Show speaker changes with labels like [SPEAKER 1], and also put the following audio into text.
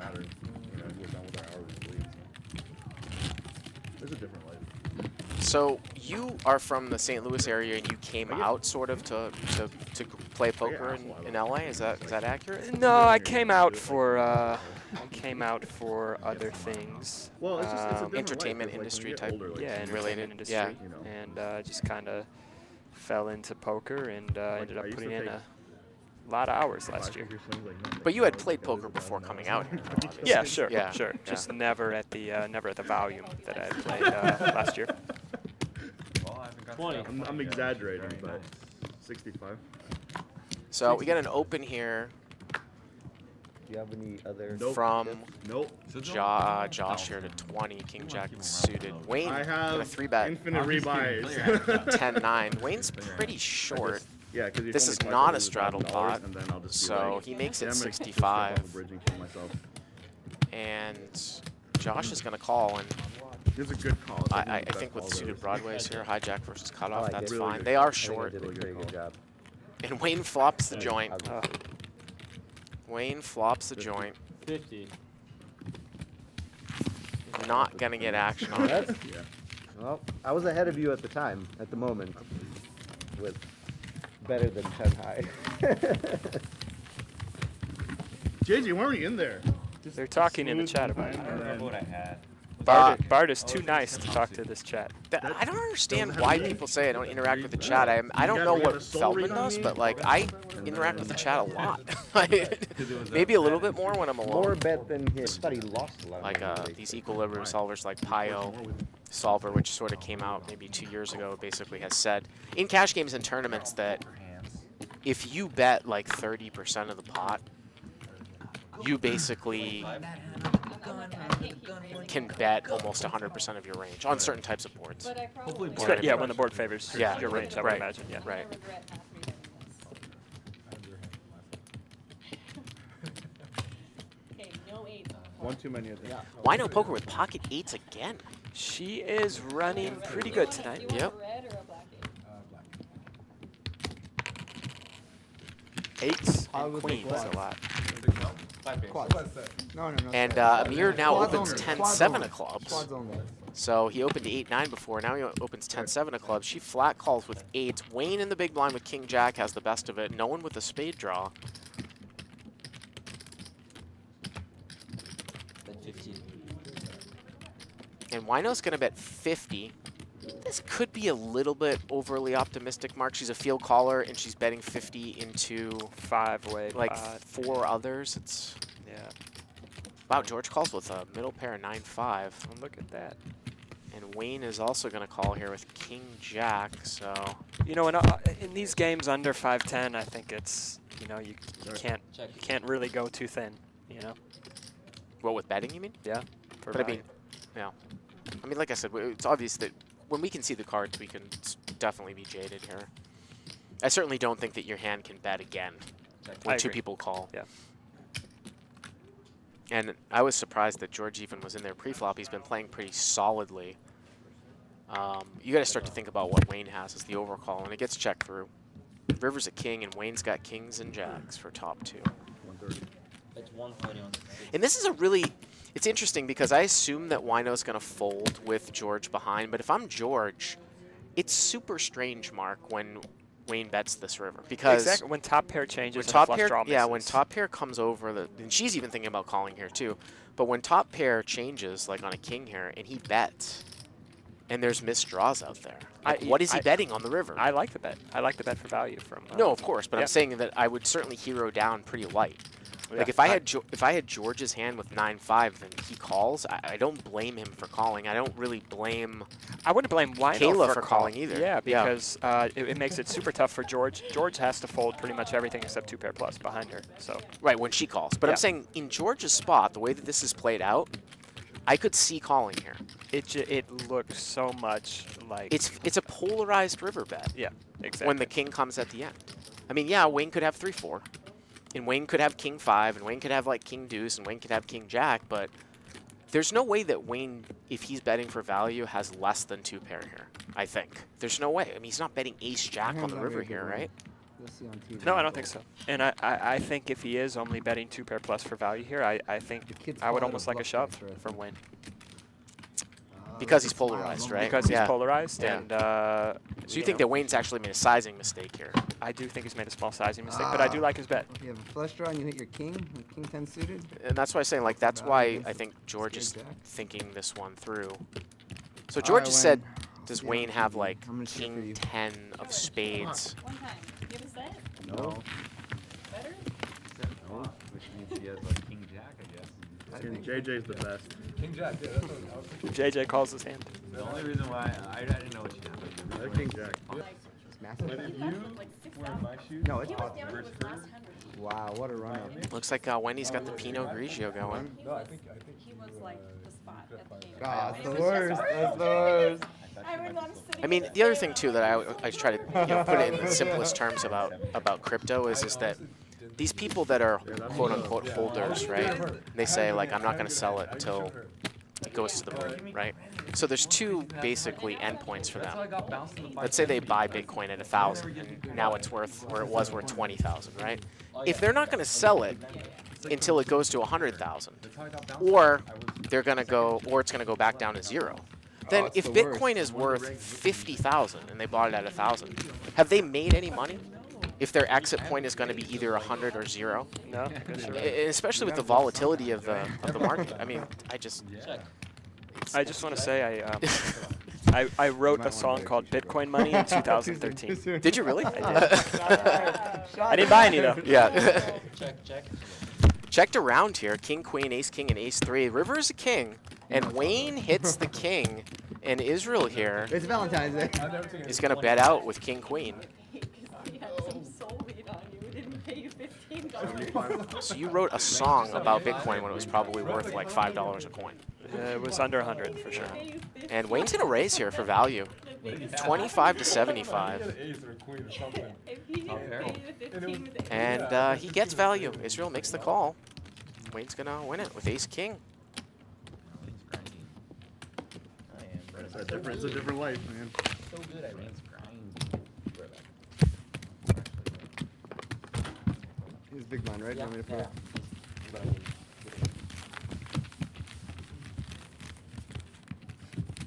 [SPEAKER 1] matter. You know, we're done with our hours of sleep. There's a different life.
[SPEAKER 2] So you are from the St. Louis area, and you came out sort of to play poker in LA. Is that accurate?
[SPEAKER 3] No, I came out for other things.
[SPEAKER 1] Well, it's just, it's a different
[SPEAKER 2] entertainment
[SPEAKER 1] life.
[SPEAKER 2] industry
[SPEAKER 1] Like, when you
[SPEAKER 2] type.
[SPEAKER 1] get older, like,
[SPEAKER 3] Yeah,
[SPEAKER 1] when you're
[SPEAKER 2] related,
[SPEAKER 3] industry,
[SPEAKER 2] yeah.
[SPEAKER 1] You know.
[SPEAKER 3] and just kind of fell into poker and ended up
[SPEAKER 1] I used to
[SPEAKER 3] putting in
[SPEAKER 1] take
[SPEAKER 3] a lot of hours last year.
[SPEAKER 2] But you had played poker before coming out here, though, obviously.
[SPEAKER 3] Yeah, sure,
[SPEAKER 2] Yeah,
[SPEAKER 3] sure.
[SPEAKER 2] yeah.
[SPEAKER 3] Just never at the volume that I had played last year.
[SPEAKER 4] 20.
[SPEAKER 1] I'm exaggerating, but 65.
[SPEAKER 2] So we got an open here
[SPEAKER 5] Do you have any other?
[SPEAKER 1] Nope.
[SPEAKER 2] from
[SPEAKER 1] Nope.
[SPEAKER 2] Josh here to 20, King Jack suited. Wayne
[SPEAKER 1] I
[SPEAKER 2] got a
[SPEAKER 1] have
[SPEAKER 2] 3-bet,
[SPEAKER 1] infinite rebuys.
[SPEAKER 2] 10-9. Wayne's pretty short,
[SPEAKER 1] Yeah, because
[SPEAKER 2] This is not a straddle pot,
[SPEAKER 1] and then I'll just be
[SPEAKER 2] so
[SPEAKER 1] like,
[SPEAKER 2] he makes it
[SPEAKER 1] yeah, I'm gonna keep this
[SPEAKER 2] 65.
[SPEAKER 1] stuff on the bridging for myself.
[SPEAKER 2] and Josh is going to call, and
[SPEAKER 1] It's a good call. It's
[SPEAKER 2] I
[SPEAKER 1] the best
[SPEAKER 2] think with
[SPEAKER 1] call
[SPEAKER 2] suited
[SPEAKER 1] there
[SPEAKER 2] broadways here, hijack versus
[SPEAKER 5] I
[SPEAKER 2] cutoff,
[SPEAKER 5] like
[SPEAKER 2] that's
[SPEAKER 5] it.
[SPEAKER 1] Really
[SPEAKER 2] fine.
[SPEAKER 1] good
[SPEAKER 2] They
[SPEAKER 1] call.
[SPEAKER 2] are
[SPEAKER 5] I think I
[SPEAKER 2] short,
[SPEAKER 5] did a pretty good job.
[SPEAKER 2] and Wayne flops the joint.
[SPEAKER 3] Oh,
[SPEAKER 2] Wayne flops the joint.
[SPEAKER 4] 50.
[SPEAKER 2] Not going to get action on it.
[SPEAKER 5] That's,
[SPEAKER 1] Yeah.
[SPEAKER 5] well, I was ahead of you at the time, at the moment, with better than 10 high.
[SPEAKER 1] JJ, why were you in there?
[SPEAKER 3] they're talking in the chat about
[SPEAKER 4] I
[SPEAKER 3] it.
[SPEAKER 4] don't remember what I had.
[SPEAKER 3] Bart is too nice to talk to this chat.
[SPEAKER 2] I don't understand why people say I don't interact with the chat. I don't know what Feldman does, but like I interact with the chat a lot. Maybe a little bit more when I'm
[SPEAKER 5] More
[SPEAKER 2] alone.
[SPEAKER 5] bet than him. I thought he lost a lot.
[SPEAKER 2] Like these equilibrium solvers like Pio Solver, which sort of came out maybe 2 years ago, basically has said in cash games and tournaments that if you bet like 30% of the pot, you basically can bet almost 100% of your range on certain types of boards.
[SPEAKER 3] Yeah, when the board favors
[SPEAKER 2] Yeah,
[SPEAKER 3] your range, I would
[SPEAKER 2] right,
[SPEAKER 3] imagine. Yeah.
[SPEAKER 2] Right.
[SPEAKER 1] One too many, I think.
[SPEAKER 2] Winopoker with pocket eights again.
[SPEAKER 3] She is running pretty good tonight.
[SPEAKER 2] Yep.
[SPEAKER 3] Eights
[SPEAKER 6] I
[SPEAKER 3] and
[SPEAKER 6] would
[SPEAKER 3] queens
[SPEAKER 6] take
[SPEAKER 3] a lot.
[SPEAKER 6] No.
[SPEAKER 2] And Amir now
[SPEAKER 6] Squads
[SPEAKER 2] opens
[SPEAKER 6] only,
[SPEAKER 2] 10-7
[SPEAKER 6] squads only,
[SPEAKER 2] of clubs.
[SPEAKER 6] Squads only.
[SPEAKER 2] So he opened 8-9 before. Now he opens 10-7 of clubs. She flat calls with eights. Wayne in the big blind with King Jack has the best of it. No one with a spade draw. And Wino's going to bet 50. This could be a little bit overly optimistic, Mark. She's a field caller, and she's betting 50 into
[SPEAKER 3] 5-way
[SPEAKER 2] like
[SPEAKER 3] pot.
[SPEAKER 2] 4 others. It's
[SPEAKER 3] Yeah.
[SPEAKER 2] wow. George calls with a middle pair 9-5.
[SPEAKER 3] Well, look at that.
[SPEAKER 2] And Wayne is also going to call here with King Jack. So
[SPEAKER 3] You know, in these games under 5-10, I think it's, you know, you can't really go too thin. You know.
[SPEAKER 2] what with betting, you mean?
[SPEAKER 3] Yeah. For
[SPEAKER 2] But I
[SPEAKER 3] value.
[SPEAKER 2] mean, yeah. I mean, like I said, it's obvious that when we can see the cards, we can definitely be jaded here. I certainly don't think that your hand can bet again when
[SPEAKER 3] I
[SPEAKER 2] two
[SPEAKER 3] agree.
[SPEAKER 2] people call.
[SPEAKER 3] Yeah.
[SPEAKER 2] And I was surprised that George even was in there pre-flop. He's been playing pretty solidly. You got to start to think about what Wayne has as the overcall, and it gets checked through. River's a king, and Wayne's got kings and jacks for top 2.
[SPEAKER 1] 130.
[SPEAKER 4] It's 120 on.
[SPEAKER 2] And this is a really, it's interesting because I assume that Wino's going to fold with George behind, but if I'm George, it's super strange, Mark, when Wayne bets this river because
[SPEAKER 3] Exactly. When top pair changes
[SPEAKER 2] when
[SPEAKER 3] and the
[SPEAKER 2] top
[SPEAKER 3] flush
[SPEAKER 2] pair,
[SPEAKER 3] draw
[SPEAKER 2] yeah, when
[SPEAKER 3] misses.
[SPEAKER 2] top pair comes over, and she's even thinking about calling here too, but when top pair changes, like on a king here, and he bets, and there's missed draws out there, like, what is he betting on the river?
[SPEAKER 3] I like the bet. I like the bet for value from.
[SPEAKER 2] No, of course, but
[SPEAKER 3] yeah.
[SPEAKER 2] I'm saying that I would certainly hero down pretty light. Like
[SPEAKER 3] Yeah,
[SPEAKER 2] if I had George's hand with 9-5, then he calls. I don't blame him for calling. I don't really blame.
[SPEAKER 3] I wouldn't blame Wino
[SPEAKER 2] Kayla for
[SPEAKER 3] calling
[SPEAKER 2] calling either.
[SPEAKER 3] Yeah,
[SPEAKER 2] Yeah.
[SPEAKER 3] because it makes it super tough for George. George has to fold pretty much everything except 2-pair plus behind her. So
[SPEAKER 2] Right, when she calls. But
[SPEAKER 3] Yeah.
[SPEAKER 2] I'm saying in George's spot, the way that this is played out, I could see calling here.
[SPEAKER 3] it looks so much like
[SPEAKER 2] It's a polarized river bet
[SPEAKER 3] yeah, exactly.
[SPEAKER 2] when the king comes at the end. I mean, yeah, Wayne could have 3-4, and Wayne could have king 5, and Wayne could have like king deuce, and Wayne could have king jack, but there's no way that Wayne, if he's betting for value, has less than 2 pair here, I think. There's no way. I mean, he's not betting ace jack on the river here, right?
[SPEAKER 6] you'll see on TV.
[SPEAKER 3] No, I don't think so. And I think if he is only betting 2-pair plus for value here, I think
[SPEAKER 6] The kids
[SPEAKER 3] I would
[SPEAKER 6] call it a
[SPEAKER 3] almost like a
[SPEAKER 6] bluff
[SPEAKER 3] shove
[SPEAKER 6] catcher, I think.
[SPEAKER 3] from Wayne.
[SPEAKER 2] Because
[SPEAKER 6] Look
[SPEAKER 2] he's
[SPEAKER 6] at Smile,
[SPEAKER 2] polarized,
[SPEAKER 6] oh my
[SPEAKER 2] right?
[SPEAKER 3] Because he's
[SPEAKER 2] Yeah.
[SPEAKER 3] polarized,
[SPEAKER 2] Yeah.
[SPEAKER 3] and
[SPEAKER 2] So you think that Wayne's actually made a sizing mistake here?
[SPEAKER 3] I do think he's made a small sizing mistake, but I do like his bet.
[SPEAKER 6] If you have a flush draw and you hit your king, with king 10 suited,
[SPEAKER 2] And that's why I'm saying, like, that's
[SPEAKER 6] Value
[SPEAKER 2] why
[SPEAKER 6] against
[SPEAKER 2] I
[SPEAKER 6] the
[SPEAKER 2] think George is
[SPEAKER 6] scared jack.
[SPEAKER 2] thinking this one through. So
[SPEAKER 6] All
[SPEAKER 2] George
[SPEAKER 6] right,
[SPEAKER 2] has said,
[SPEAKER 6] Wayne.
[SPEAKER 2] does
[SPEAKER 6] See you
[SPEAKER 2] Wayne
[SPEAKER 6] on
[SPEAKER 2] have,
[SPEAKER 6] TV.
[SPEAKER 2] like,
[SPEAKER 6] I'm gonna cheer for
[SPEAKER 2] king
[SPEAKER 6] you.
[SPEAKER 2] 10 of spades?
[SPEAKER 7] One time. You have a set?
[SPEAKER 5] No.
[SPEAKER 7] Better?
[SPEAKER 4] Which means he has like king jack, I guess.
[SPEAKER 6] I
[SPEAKER 1] And
[SPEAKER 6] think.
[SPEAKER 1] JJ's the best.
[SPEAKER 8] King Jack, yeah, that's what I was thinking.
[SPEAKER 3] JJ calls his hand.
[SPEAKER 4] The only reason why I didn't know what you had.
[SPEAKER 1] They're king jack.
[SPEAKER 6] It's massive.
[SPEAKER 8] But if you were in my shoes,
[SPEAKER 6] No, it's
[SPEAKER 7] He was
[SPEAKER 6] awesome.
[SPEAKER 7] down to his last 100.
[SPEAKER 6] Wow, what a run up.
[SPEAKER 2] Looks like Wendy's got the Pinot Grigio going.
[SPEAKER 8] no, I think
[SPEAKER 7] He was like the spot at the game.
[SPEAKER 6] Ah, it's
[SPEAKER 7] It
[SPEAKER 6] the
[SPEAKER 7] was
[SPEAKER 6] worst.
[SPEAKER 7] just-
[SPEAKER 6] That's the worst.
[SPEAKER 7] I remember I'm sitting
[SPEAKER 2] I mean,
[SPEAKER 7] at
[SPEAKER 2] the other
[SPEAKER 7] table.
[SPEAKER 2] thing too that I try to put it in the simplest terms about crypto is that these people that are quote unquote holders, right? They say like I'm not going to sell it until it goes to the moon, right? So there's two basically endpoints for them. Let's say they buy Bitcoin at 1,000 and now it's worth, or it was worth 20,000, right? If they're not going to sell it until it goes to 100,000, or they're going to go, or it's going to go back down to zero. Then
[SPEAKER 6] it's
[SPEAKER 2] if
[SPEAKER 6] the worst.
[SPEAKER 2] Bitcoin is worth 50,000 and they bought it at 1,000, have they made any money? If their exit point is going to be either 100 or zero,
[SPEAKER 3] No? Guess you're right.
[SPEAKER 2] especially with the volatility of the market. I mean, I just
[SPEAKER 3] I just want to say I wrote a song called Bitcoin Money in 2013.
[SPEAKER 2] did you really?
[SPEAKER 3] I did. I didn't buy any though.
[SPEAKER 2] Yeah.
[SPEAKER 4] Check.
[SPEAKER 2] Checked around here. King, queen, ace, king, and ace 3. River is a king, and Wayne hits the king, and Israel here
[SPEAKER 6] It's Valentine's Day.
[SPEAKER 8] I've never seen
[SPEAKER 2] is going to bet out with king, queen.
[SPEAKER 7] Because he had some soul lead on you. We didn't pay you $15.
[SPEAKER 2] So you wrote a song about Bitcoin when it was probably worth like $5 a coin.
[SPEAKER 3] It was under 100 for sure.
[SPEAKER 2] And Wayne's going to raise here for value. 25 to 75.
[SPEAKER 8] an ace or a queen or something.
[SPEAKER 7] If he didn't pay you the 15 with the
[SPEAKER 2] And he gets value. Israel makes the call. Wayne's going to win it with ace, king.
[SPEAKER 1] It's a different life, man.
[SPEAKER 4] So good at Wayne's grinding.
[SPEAKER 6] He's big blind, right? You want me to put it?